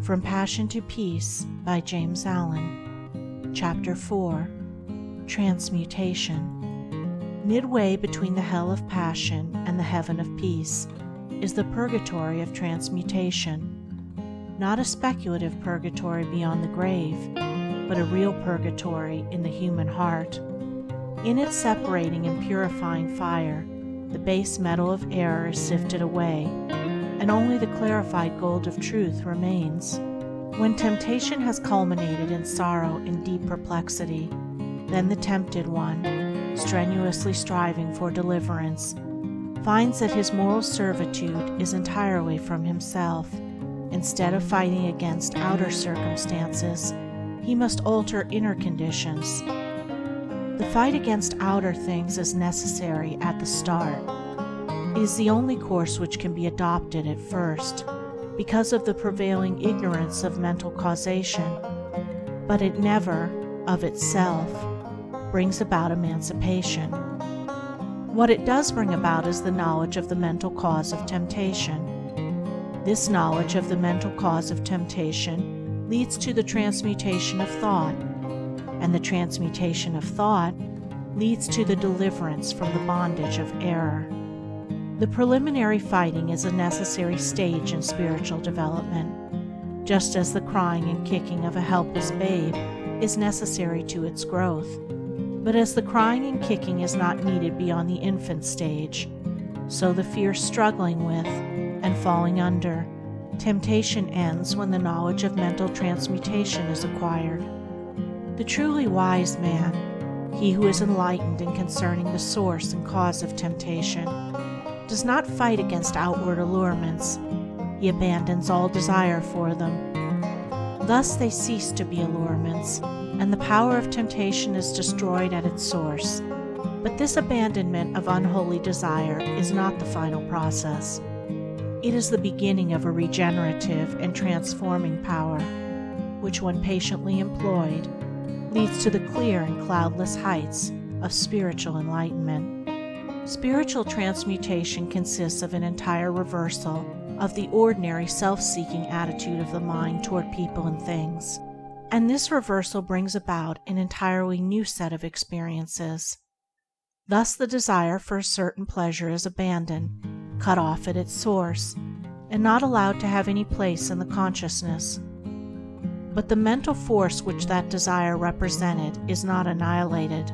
From Passion to Peace by James Allen. Chapter 4. Transmutation. Midway between the hell of passion and the heaven of peace is the purgatory of transmutation. Not a speculative purgatory beyond the grave, but a real purgatory in the human heart. In its separating and purifying fire, the base metal of error is sifted away, and only the clarified gold of truth remains. When temptation has culminated in sorrow and deep perplexity, then the tempted one, strenuously striving for deliverance, finds that his moral servitude is entirely from himself. Instead of fighting against outer circumstances, he must alter inner conditions. The fight against outer things is necessary at the start. It is the only course which can be adopted at first, because of the prevailing ignorance of mental causation, but it never, of itself, brings about emancipation. What it does bring about is the knowledge of the mental cause of temptation. This knowledge of the mental cause of temptation leads to the transmutation of thought, and the transmutation of thought leads to the deliverance from the bondage of error. The preliminary fighting is a necessary stage in spiritual development, just as the crying and kicking of a helpless babe is necessary to its growth. But as the crying and kicking is not needed beyond the infant stage, so the fierce struggling with and falling under temptation ends when the knowledge of mental transmutation is acquired. The truly wise man, he who is enlightened in concerning the source and cause of temptation, does not fight against outward allurements. He abandons all desire for them. Thus they cease to be allurements, and the power of temptation is destroyed at its source. But this abandonment of unholy desire is not the final process. It is the beginning of a regenerative and transforming power, which, when patiently employed, leads to the clear and cloudless heights of spiritual enlightenment. Spiritual transmutation consists of an entire reversal of the ordinary self-seeking attitude of the mind toward people and things, and this reversal brings about an entirely new set of experiences. Thus the desire for a certain pleasure is abandoned, cut off at its source, and not allowed to have any place in the consciousness. But the mental force which that desire represented is not annihilated.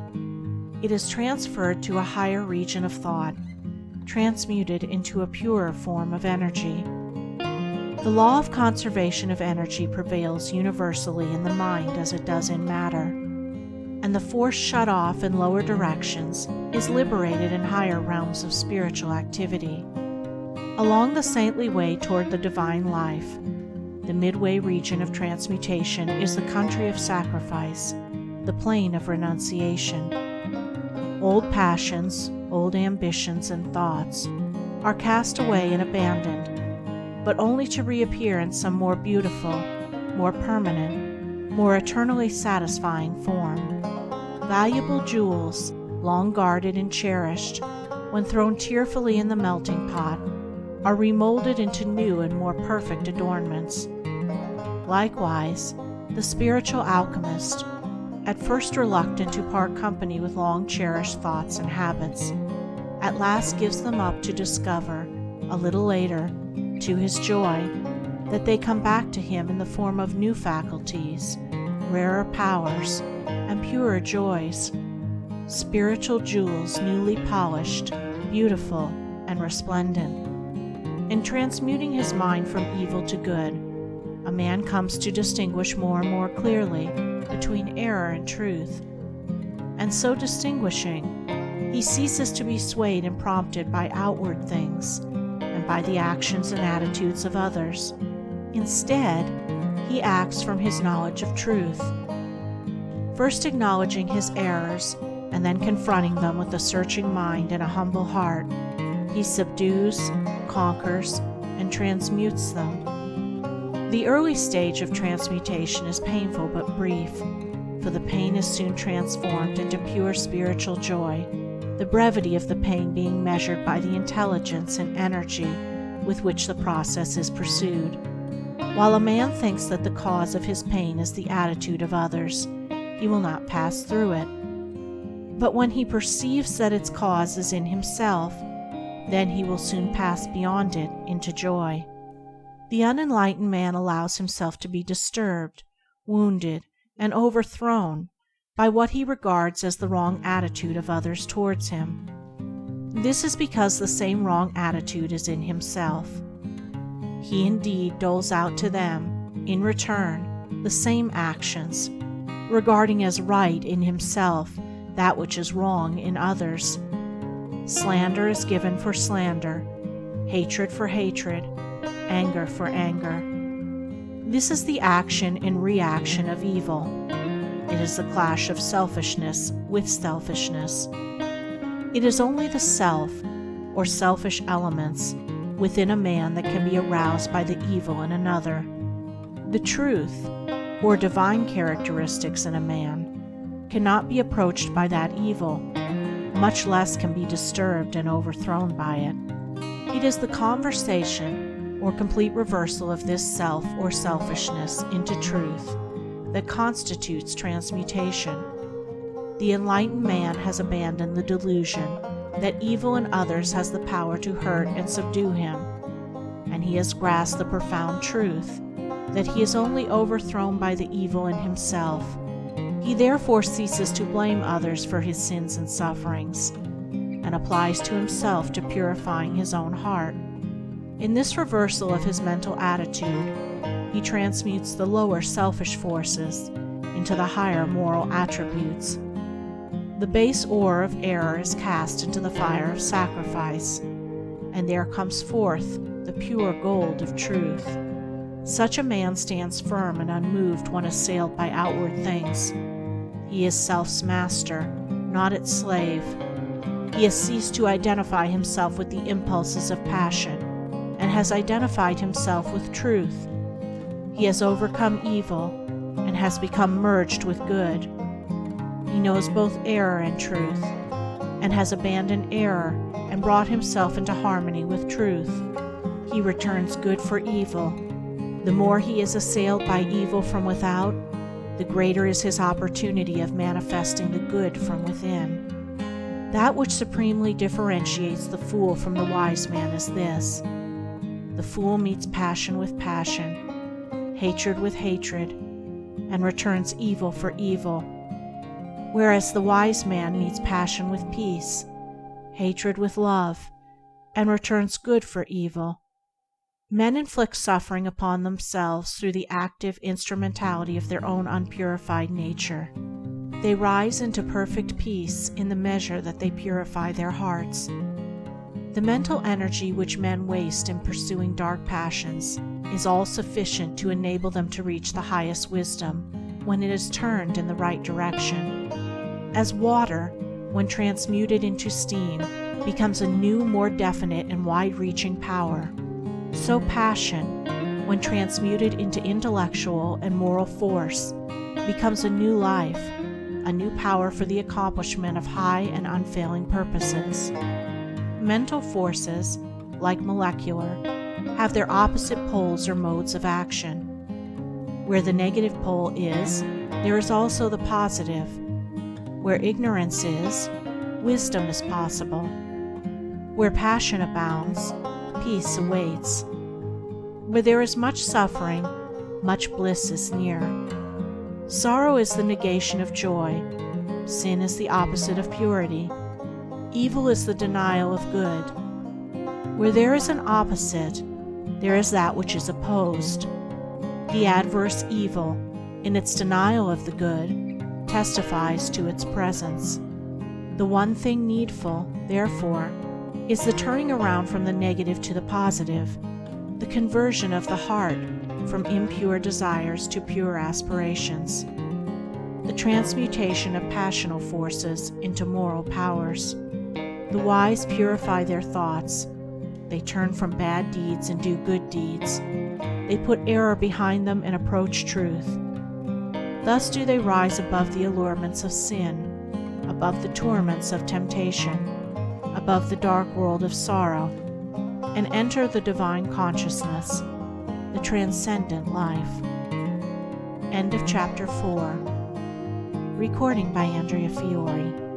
It is transferred to a higher region of thought, transmuted into a purer form of energy. The law of conservation of energy prevails universally in the mind as it does in matter, and the force shut off in lower directions is liberated in higher realms of spiritual activity. Along the saintly way toward the divine life, the midway region of transmutation is the country of sacrifice, the plain of renunciation. Old passions, old ambitions and thoughts are cast away and abandoned, but only to reappear in some more beautiful, more permanent, more eternally satisfying form. Valuable jewels, long guarded and cherished, when thrown tearfully in the melting pot, are remolded into new and more perfect adornments. Likewise, the spiritual alchemist, at first reluctant to part company with long-cherished thoughts and habits, at last gives them up to discover, a little later, to his joy, that they come back to him in the form of new faculties, rarer powers, and purer joys, spiritual jewels newly polished, beautiful, and resplendent. In transmuting his mind from evil to good, a man comes to distinguish more and more clearly between error and truth, and so distinguishing, he ceases to be swayed and prompted by outward things and by the actions and attitudes of others. Instead, he acts from his knowledge of truth. First acknowledging his errors and then confronting them with a searching mind and a humble heart, he subdues, conquers, and transmutes them. The early stage of transmutation is painful but brief, for the pain is soon transformed into pure spiritual joy, the brevity of the pain being measured by the intelligence and energy with which the process is pursued. While a man thinks that the cause of his pain is the attitude of others, he will not pass through it. But when he perceives that its cause is in himself, then he will soon pass beyond it into joy. The unenlightened man allows himself to be disturbed, wounded, and overthrown by what he regards as the wrong attitude of others towards him. This is because the same wrong attitude is in himself. He indeed doles out to them, in return, the same actions, regarding as right in himself that which is wrong in others. Slander is given for slander, hatred for hatred, anger for anger. This is the action and reaction of evil. It is the clash of selfishness with selfishness. It is only the self, or selfish elements, within a man that can be aroused by the evil in another. The truth, or divine characteristics in a man, cannot be approached by that evil, much less can be disturbed and overthrown by it. It is the conversation, or complete reversal of this self or selfishness into truth, that constitutes transmutation. The enlightened man has abandoned the delusion that evil in others has the power to hurt and subdue him, and he has grasped the profound truth that he is only overthrown by the evil in himself. He therefore ceases to blame others for his sins and sufferings, and applies to himself to purifying his own heart. In this reversal of his mental attitude, he transmutes the lower selfish forces into the higher moral attributes. The base ore of error is cast into the fire of sacrifice, and there comes forth the pure gold of truth. Such a man stands firm and unmoved when assailed by outward things. He is self's master, not its slave. He has ceased to identify himself with the impulses of passion, and has identified himself with truth. He has overcome evil, and has become merged with good. He knows both error and truth, and has abandoned error and brought himself into harmony with truth. He returns good for evil. The more he is assailed by evil from without, the greater is his opportunity of manifesting the good from within. That which supremely differentiates the fool from the wise man is this: the fool meets passion with passion, hatred with hatred, and returns evil for evil, whereas the wise man meets passion with peace, hatred with love, and returns good for evil. Men inflict suffering upon themselves through the active instrumentality of their own unpurified nature. They rise into perfect peace in the measure that they purify their hearts. The mental energy which men waste in pursuing dark passions is all sufficient to enable them to reach the highest wisdom when it is turned in the right direction. As water, when transmuted into steam, becomes a new, more definite and wide-reaching power, so passion, when transmuted into intellectual and moral force, becomes a new life, a new power for the accomplishment of high and unfailing purposes. Mental forces, like molecular, have their opposite poles or modes of action. Where the negative pole is, there is also the positive. Where ignorance is, wisdom is possible. Where passion abounds, peace awaits. Where there is much suffering, much bliss is near. Sorrow is the negation of joy. Sin is the opposite of purity. Evil is the denial of good. Where there is an opposite, there is that which is opposed. The adverse evil, in its denial of the good, testifies to its presence. The one thing needful, therefore, is the turning around from the negative to the positive, the conversion of the heart from impure desires to pure aspirations, the transmutation of passional forces into moral powers. The wise purify their thoughts. They turn from bad deeds and do good deeds. They put error behind them and approach truth. Thus do they rise above the allurements of sin, above the torments of temptation, above the dark world of sorrow, and enter the divine consciousness. the transcendent life. End of Chapter 4. Recording by Andrea Fiore.